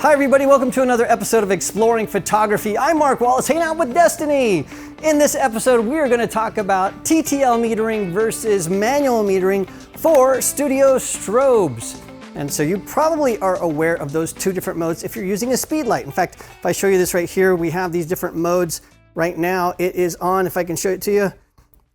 Hi everybody, welcome to another episode of Exploring Photography. I'm Mark Wallace, hanging out with Destany. In this episode, we're going to talk about TTL metering versus manual metering for studio strobes. And so you probably are aware of those two different modes if you're using a speed light. In fact, if I show you this right here, we have these different modes. Right now, it is on, if I can show it to you,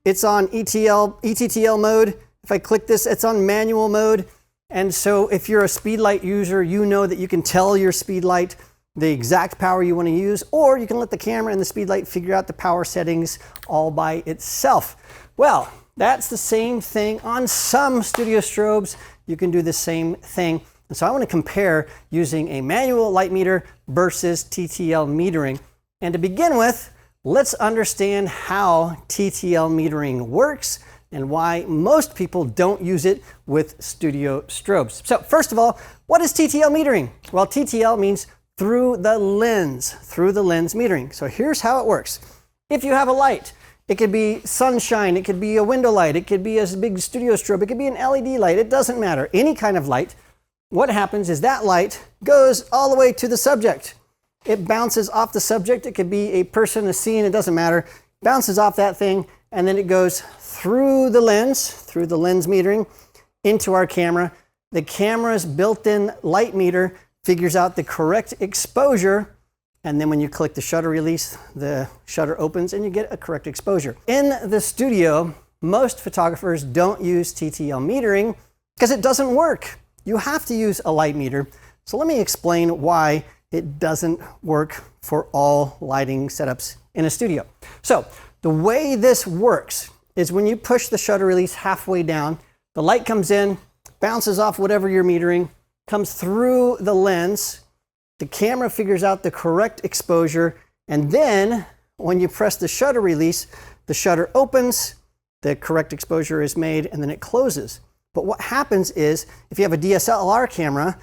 it's on ETTL mode. If I click this, it's on manual mode. And so if you're a speed light user, you know that you can tell your speed light the exact power you want to use, or you can let the camera and the speed light figure out the power settings all by itself. Well, that's the same thing on some studio strobes. You can do the same thing. And so I want to compare using a manual light meter versus TTL metering. And to begin with, let's understand how TTL metering works and why most people don't use it with studio strobes. So first of all, what is TTL metering? Well, TTL means through the lens metering. So here's how it works. If you have a light, it could be sunshine, it could be a window light, it could be a big studio strobe, it could be an LED light, it doesn't matter, any kind of light. What happens is that light goes all the way to the subject. It bounces off the subject, it could be a person, a scene, it doesn't matter, bounces off that thing, and then it goes through the lens metering into our camera. The camera's built-in light meter figures out the correct exposure, and then when you click the shutter release, the shutter opens and you get a correct exposure. In the studio, most photographers don't use TTL metering because it doesn't work. You have to use a light meter. So let me explain why it doesn't work for all lighting setups in a studio. So the way this works is when you push the shutter release halfway down, the light comes in, bounces off whatever you're metering, comes through the lens, the camera figures out the correct exposure, and then when you press the shutter release, the shutter opens, the correct exposure is made, and then it closes. But what happens is, if you have a DSLR camera,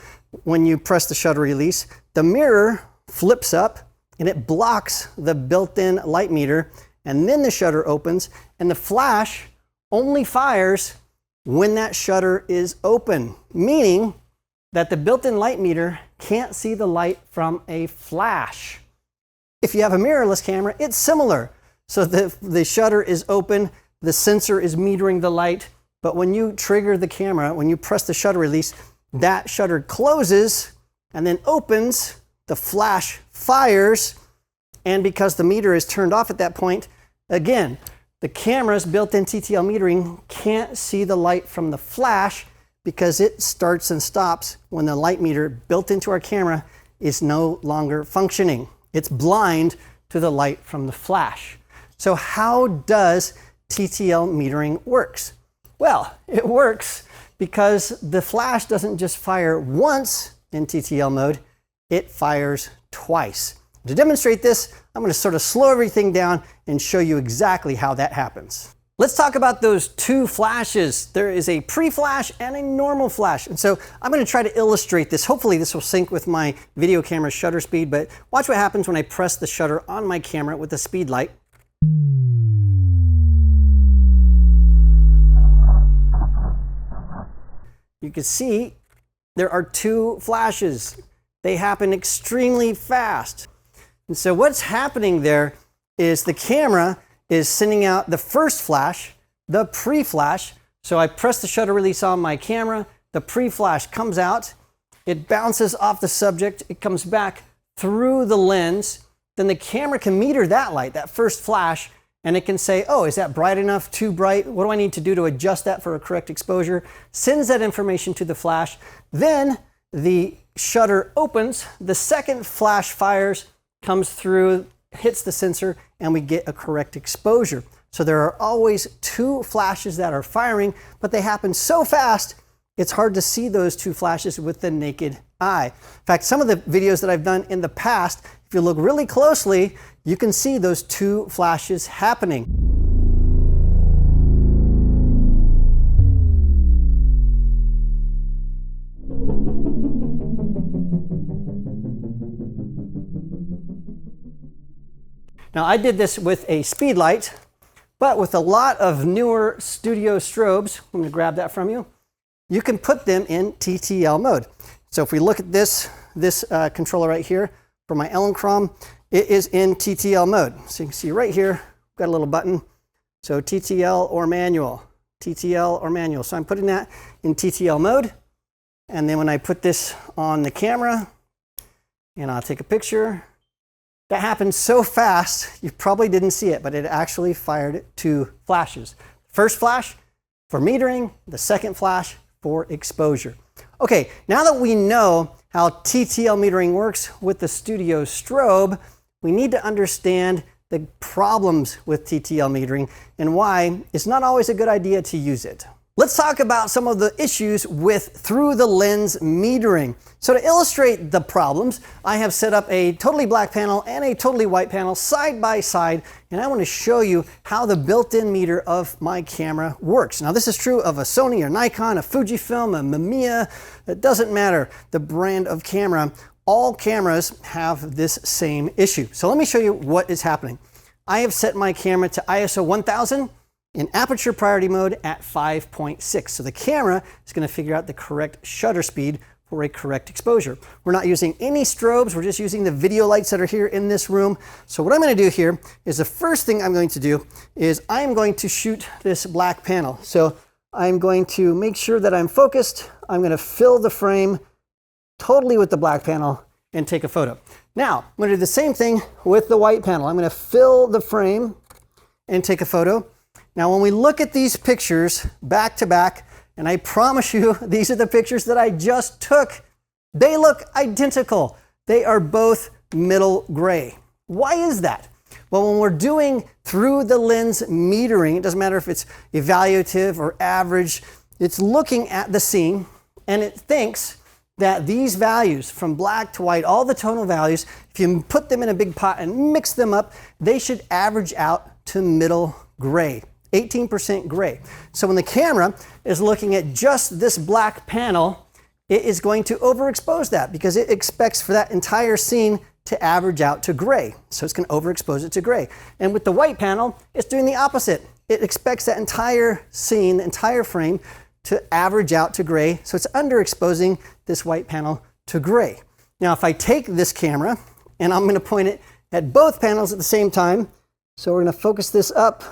when you press the shutter release, the mirror flips up and it blocks the built-in light meter, and then the shutter opens, and the flash only fires when that shutter is open, meaning that the built-in light meter can't see the light from a flash. If you have a mirrorless camera, it's similar. So the shutter is open, the sensor is metering the light, but when you trigger the camera, when you press the shutter release, that shutter closes and then opens, the flash fires, and because the meter is turned off at that point, again, the camera's built-in TTL metering can't see the light from the flash because it starts and stops when the light meter built into our camera is no longer functioning. It's blind to the light from the flash. So how does TTL metering works? Well, it works because the flash doesn't just fire once in TTL mode, it fires twice. To demonstrate this, I'm going to sort of slow everything down and show you exactly how that happens. Let's talk about those two flashes. There is a pre-flash and a normal flash. And so I'm going to try to illustrate this. Hopefully this will sync with my video camera's shutter speed, but watch what happens when I press the shutter on my camera with the speed light. You can see there are two flashes. They happen extremely fast. And so what's happening there is the camera is sending out the first flash, the pre-flash. So I press the shutter release on my camera, the pre-flash comes out, it bounces off the subject, it comes back through the lens, then the camera can meter that light, that first flash, and it can say, oh, is that bright enough, too bright? What do I need to do to adjust that for a correct exposure? Sends that information to the flash. Then the shutter opens, the second flash fires, comes through, hits the sensor, and we get a correct exposure. So there are always two flashes that are firing, but they happen so fast, it's hard to see those two flashes with the naked eye. In fact, some of the videos that I've done in the past, if you look really closely, you can see those two flashes happening. Now I did this with a speed light, but with a lot of newer studio strobes, I'm going to grab that from you, you can put them in TTL mode. So if we look at this controller right here for my Elinchrom, it is in TTL mode. So you can see right here, got a little button. So TTL or manual, TTL or manual. So I'm putting that in TTL mode. And then when I put this on the camera and I'll take a picture, that happened so fast, you probably didn't see it, but it actually fired 2 flashes. First flash for metering, the second flash for exposure. Okay, now that we know how TTL metering works with the studio strobe, we need to understand the problems with TTL metering and why it's not always a good idea to use it. Let's talk about some of the issues with through the lens metering. So to illustrate the problems, I have set up a totally black panel and a totally white panel side by side, and I want to show you how the built-in meter of my camera works. Now this is true of a Sony or Nikon, a Fujifilm, a Mamiya. It doesn't matter the brand of camera. All cameras have this same issue. So let me show you what is happening. I have set my camera to ISO 1000 in aperture priority mode at 5.6. So the camera is going to figure out the correct shutter speed for a correct exposure. We're not using any strobes, we're just using the video lights that are here in this room. So what I'm going to do here is the first thing I'm going to do is I'm going to shoot this black panel. So I'm going to make sure that I'm focused. I'm going to fill the frame totally with the black panel and take a photo. Now, I'm going to do the same thing with the white panel. I'm going to fill the frame and take a photo. Now, when we look at these pictures back to back, and I promise you, these are the pictures that I just took, they look identical. They are both middle gray. Why is that? Well, when we're doing through the lens metering, it doesn't matter if it's evaluative or average, it's looking at the scene and it thinks that these values from black to white, all the tonal values, if you put them in a big pot and mix them up, they should average out to middle gray. 18% gray. So when the camera is looking at just this black panel, it is going to overexpose that because it expects for that entire scene to average out to gray. So it's going to overexpose it to gray. And with the white panel, it's doing the opposite. It expects that entire scene, the entire frame, to average out to gray. So it's underexposing this white panel to gray. Now, if I take this camera and I'm going to point it at both panels at the same time, so we're going to focus this up,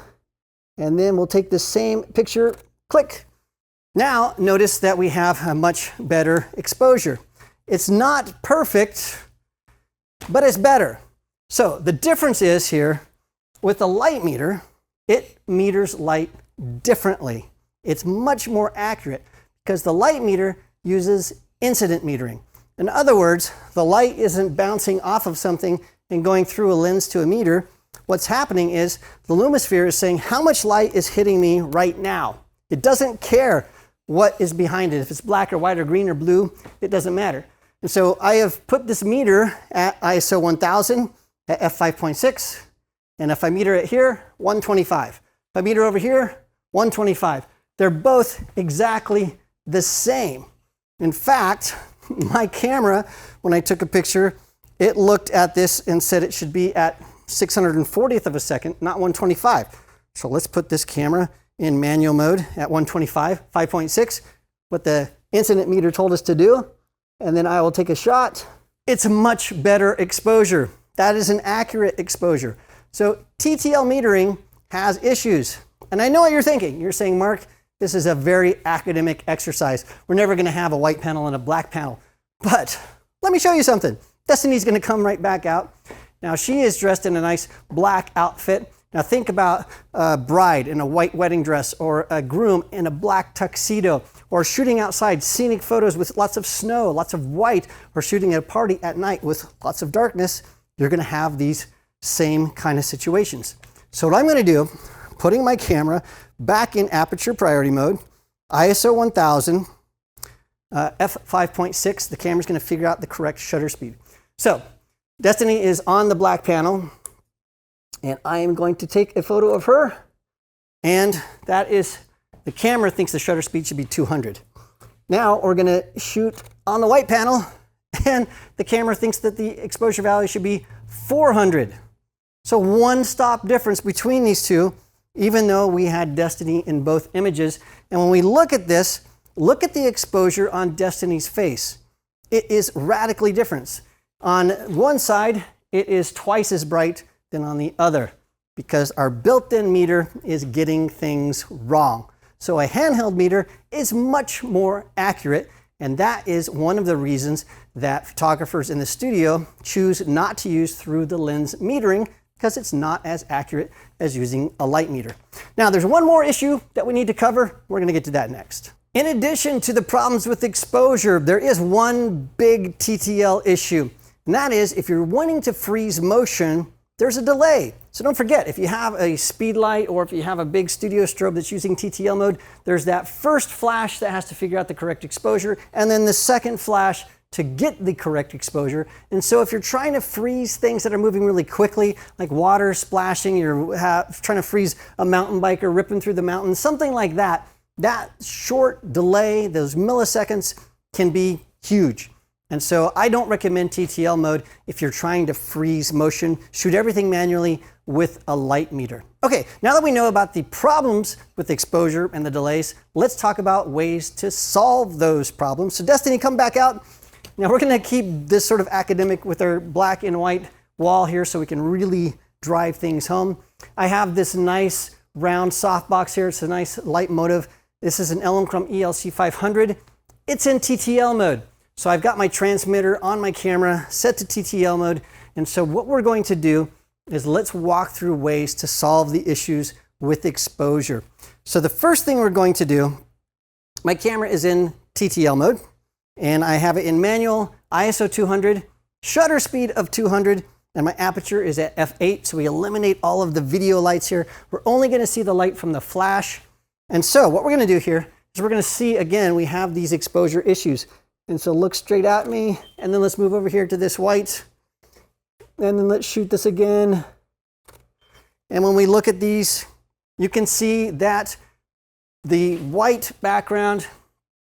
and then we'll take this same picture, click. Now, notice that we have a much better exposure. It's not perfect, but it's better. So the difference is here, with the light meter, it meters light differently. It's much more accurate because the light meter uses incident metering. In other words, the light isn't bouncing off of something and going through a lens to a meter. What's happening is the Lumisphere is saying how much light is hitting me right now. It doesn't care what is behind it. If it's black or white or green or blue, it doesn't matter. And so I have put this meter at ISO 1000 at f5.6. And if I meter it here, 125. If I meter over here, 125. They're both exactly the same. In fact, my camera, when I took a picture, it looked at this and said it should be at 640th of a second, not 125. So let's put this camera in manual mode at 125, 5.6, what the incident meter told us to do. And then I will take a shot. It's a much better exposure. That is an accurate exposure. So TTL metering has issues. And I know what you're thinking. You're saying, Mark, this is a very academic exercise. We're never going to have a white panel and a black panel. But let me show you something. Destiny's going to come right back out. Now, she is dressed in a nice black outfit. Now, think about a bride in a white wedding dress or a groom in a black tuxedo or shooting outside scenic photos with lots of snow, lots of white, or shooting at a party at night with lots of darkness. You're going to have these same kind of situations. So what I'm going to do, putting my camera back in aperture priority mode, ISO 1000, f5.6, the camera's going to figure out the correct shutter speed. So Destany is on the black panel, and I am going to take a photo of her, and that is, the camera thinks the shutter speed should be 200. Now we're going to shoot on the white panel, and the camera thinks that the exposure value should be 400. So one stop difference between these two, even though we had Destany in both images. And when we look at this, look at the exposure on Destiny's face. it is radically different. On one side, it is twice as bright than on the other because our built-in meter is getting things wrong. So a handheld meter is much more accurate, and that is one of the reasons that photographers in the studio choose not to use through the lens metering, because it's not as accurate as using a light meter. Now, there's one more issue that we need to cover. We're going to get to that next. In addition to the problems with exposure, there is one big TTL issue, and that is if you're wanting to freeze motion, there's a delay. So don't forget, if you have a speed light or if you have a big studio strobe that's using TTL mode, there's that first flash that has to figure out the correct exposure, and then the second flash to get the correct exposure. And so if you're trying to freeze things that are moving really quickly, like water splashing, you're trying to freeze a mountain biker ripping through the mountains, something like that, that short delay, those milliseconds, can be huge. And so I don't recommend TTL mode if you're trying to freeze motion. Shoot everything manually with a light meter. Okay, now that we know about the problems with exposure and the delays, let's talk about ways to solve those problems. So Destany, come back out. Now we're going to keep this sort of academic with our black and white wall here so we can really drive things home. I have this nice round softbox here. It's a nice light motive. This is an Elinchrom ELC 500. It's in TTL mode. So I've got my transmitter on my camera set to TTL mode. And so what we're going to do is let's walk through ways to solve the issues with exposure. So the first thing we're going to do, my camera is in TTL mode and I have it in manual, ISO 200, shutter speed of 200, and my aperture is at f8. So we eliminate all of the video lights here. We're only going to see the light from the flash. And so what we're going to do here is we're going to see, again, we have these exposure issues. And so look straight at me, and then let's move over here to this white, and then let's shoot this again. And when we look at these, you can see that the white background,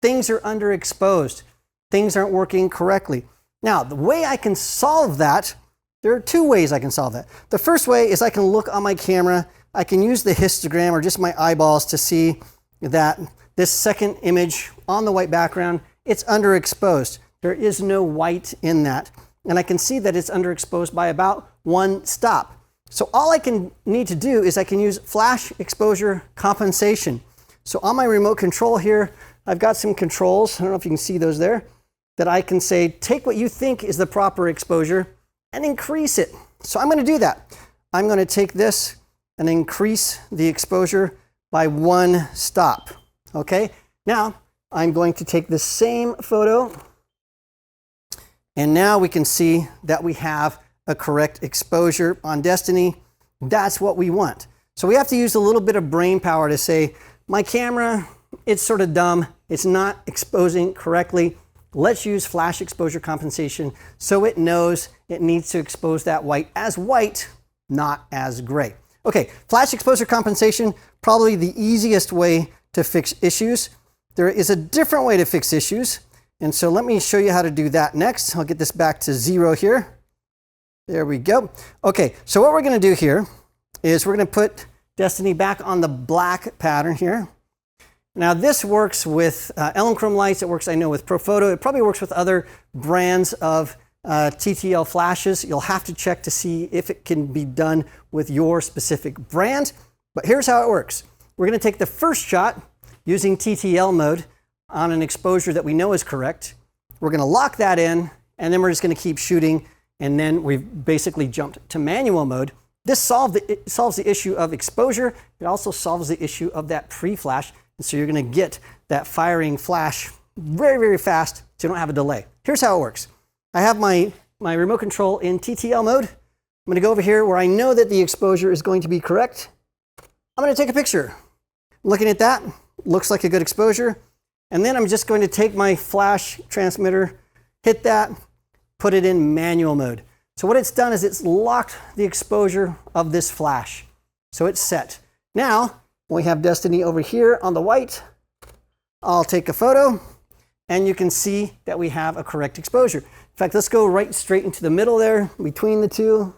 things are underexposed. Things aren't working correctly. Now, the way I can solve that, there are two ways I can solve that. The first way is I can look on my camera, I can use the histogram or just my eyeballs to see that this second image on the white background, it's underexposed. There is no white in that. And I can see that it's underexposed by about one stop. So all I can need to do is I can use flash exposure compensation. So on my remote control here, I've got some controls, I don't know if you can see those there, that I can say, take what you think is the proper exposure and increase it. So I'm going to do that. I'm going to take this and increase the exposure by one stop. Okay, now I'm going to take the same photo, and now we can see that we have a correct exposure on Destany. That's what we want. So we have to use a little bit of brain power to say, my camera, it's sort of dumb. It's not exposing correctly. Let's use flash exposure compensation so it knows it needs to expose that white as white, not as gray. Okay, flash exposure compensation, probably the easiest way to fix issues. There is a different way to fix issues, and so let me show you how to do that next. I'll get this back to 0 here. There we go. Okay, so what we're going to do here is we're going to put Destany back on the black pattern here. Now this works with Elinchrom lights. It works, I know, with Profoto. It probably works with other brands of TTL flashes. You'll have to check to see if it can be done with your specific brand. But here's how it works. We're going to take the first shot using TTL mode on an exposure that we know is correct. We're going to lock that in, and then we're just going to keep shooting, and then we've basically jumped to manual mode. This solves the issue of exposure. It also solves the issue of that pre-flash, and so you're going to get that firing flash very, very fast, so you don't have a delay. Here's how it works. I have my remote control in TTL mode. I'm going to go over here where I know that the exposure is going to be correct. I'm going to take a picture. Looking at that, looks like a good exposure. And then I'm just going to take my flash transmitter, hit that, put it in manual mode. So what it's done is it's locked the exposure of this flash. So it's set. Now, we have Destany over here on the white. I'll take a photo, and you can see that we have a correct exposure. In fact, let's go right straight into the middle there, between the two.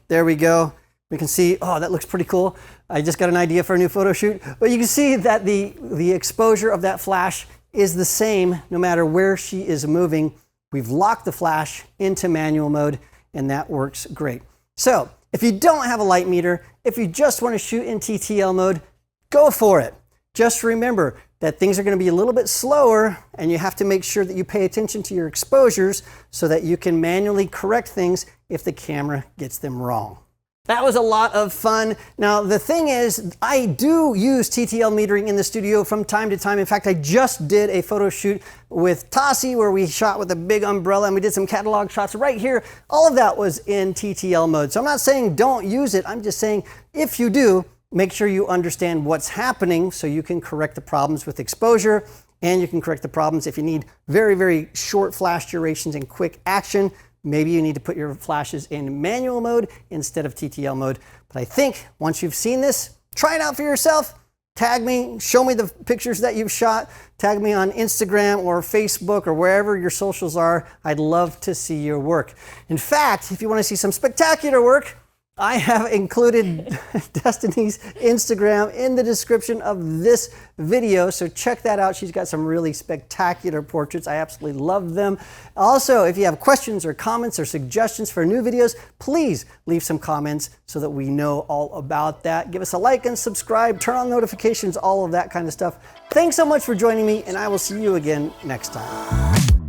There we go. We can see, oh, that looks pretty cool. I just got an idea for a new photo shoot. But you can see that the exposure of that flash is the same no matter where she is moving. We've locked the flash into manual mode, and that works great. So if you don't have a light meter, if you just want to shoot in TTL mode, go for it. Just remember that things are going to be a little bit slower, and you have to make sure that you pay attention to your exposures so that you can manually correct things if the camera gets them wrong. That was a lot of fun. Now, the thing is, I do use TTL metering in the studio from time to time. In fact, I just did a photo shoot with Tassi where we shot with a big umbrella and we did some catalog shots right here. All of that was in TTL mode. So I'm not saying don't use it. I'm just saying if you do, make sure you understand what's happening so you can correct the problems with exposure, and you can correct the problems if you need very, very short flash durations and quick action. Maybe you need to put your flashes in manual mode instead of TTL mode. But I think once you've seen this, try it out for yourself. Tag me, show me the pictures that you've shot. Tag me on Instagram or Facebook or wherever your socials are. I'd love to see your work. In fact, if you want to see some spectacular work, I have included Destany's Instagram in the description of this video, so check that out. She's got some really spectacular portraits. I absolutely love them. Also, if you have questions or comments or suggestions for new videos, please leave some comments so that we know all about that. Give us a like and subscribe, turn on notifications, all of that kind of stuff. Thanks so much for joining me, and I will see you again next time.